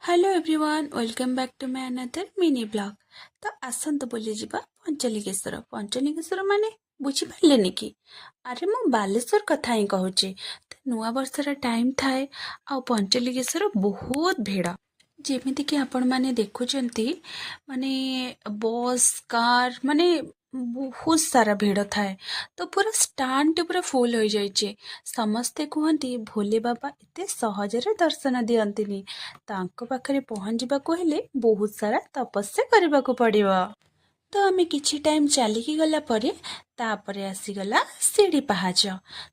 Hello everyone welcome back to my another mini blog. तो आसंत बोली ଯିବା पंचलिंगेश्वर। पंचलिंगेश्वर माने बुझी पारलेनी कि अरे मु बालेश्वर कथा ही कहूची। तो नुआ वर्षर टाइम थाए आ पंचलिंगेश्वर बहुत भिड़ जेमिति कि आपण माने देखुचंती माने बस कार माने बहुत सारा भिड़ थाए। तो पूरा स्टांड पूरा फुल हो जाइए। समस्ते कहती भोले बाबा एते सहजरे दर्शन दियंतिनी, तांको पाखरे पहुँचवाक हेले बहुत सारा तपस्या करबाकू पड़िबो। तो आमे किछि टाइम चलिकी गला परे तापरे आसीगला सीढ़ी पहाच।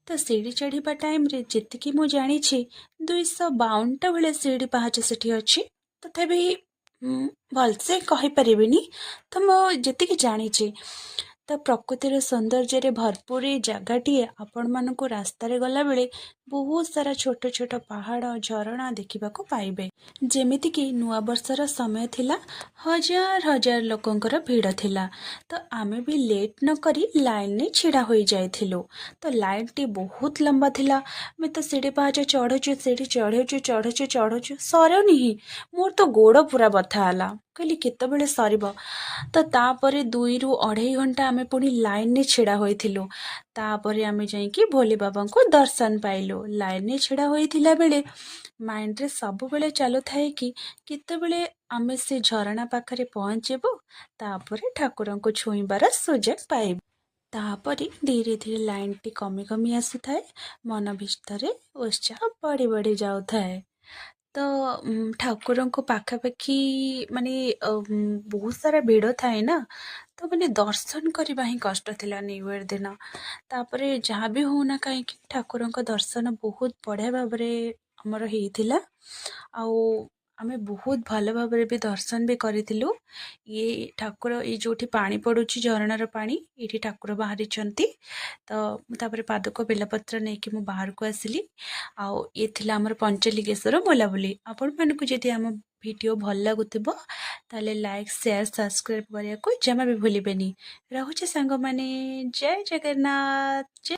तो सीढ़ी चढ़िबा टाइम रे जेतिकी मु जानिछि 252टा भले सीढ़ी पहाच सेठी अछि। तथापि भलसे कहि परिबिनी। तो मु जेतिकी जानिछि तो प्रकृतिर सौंदर्य भरपूर जगह आपण मानक रास्ता गला बेले बहुत सारा छोट छोट पहाड़ झरणा देखा पाइबे। जेमिति कि नुआ वर्षर समय थिला, हजार हजार लोकंकर भिड़ थिला। तो आमे भी लेट न करी लाइन ने छिड़ा हो जाइथिलु। तो लाइन टी बहुत लंबा थिला। मैं तो सीढ़ी पहाच चढ़ुचु सीढ़ी चढ़ुचु चढ़ुचु चढ़ुचु सरनी मोर तो गोड़ पूरा बथा आला। कहली केतबेले सरीब। तो तापरे 2 ରୁ 2.5 घंटा आमे पुणी लाइन ने छिड़ा होइथिलु। तापरे आमे जाइकी भोले बाबा को दर्शन पाइलु। लाइन ने छिड़ा होइथिला बेले माइंड रे सब बेले चालू थाए कि केतबेले आमे से झरणा पाखरे पहुँचेबु, तापरे ठाकुर को छुईबार सुजोग पाइबु। तापरे धीरे धीरे लाइन टी कमी कमी आसुथाए, मन भितरे उत्साह बढ़ी बढ़ी जाउथाए। तो ठाकुर को पाखापाखि माने बहुत सारा भिड़ थाए ना। तो माने दर्शन करबा ही कष्ट थिला न्यू ईयर दिन। तापरे जहाँ भी होना कहीं ठाकुर को दर्शन बहुत बढ़िया भाबरे हमर हेइथिला। आउ आमे बहुत भल भाबरे भी दर्शन भी करिथिलु। ये ठाकुर ये जोठी पानी पड़ुची झरणार पानी ये ठाकुर बाहरी चंती। तो तापरे पादक बेलपत्र नहीं कि मु बाहर को आसिली। आउ ये थिला हमर पंचलिंगेश्वर बुलाबुली। आपण मानकु जदि हम वीडियो भल लागुथिबो ताले लाइक शेयर सब्सक्राइब करिया को जमा भी भूलिबेनी। रहुचे सांग माने जय जगन्नाथ।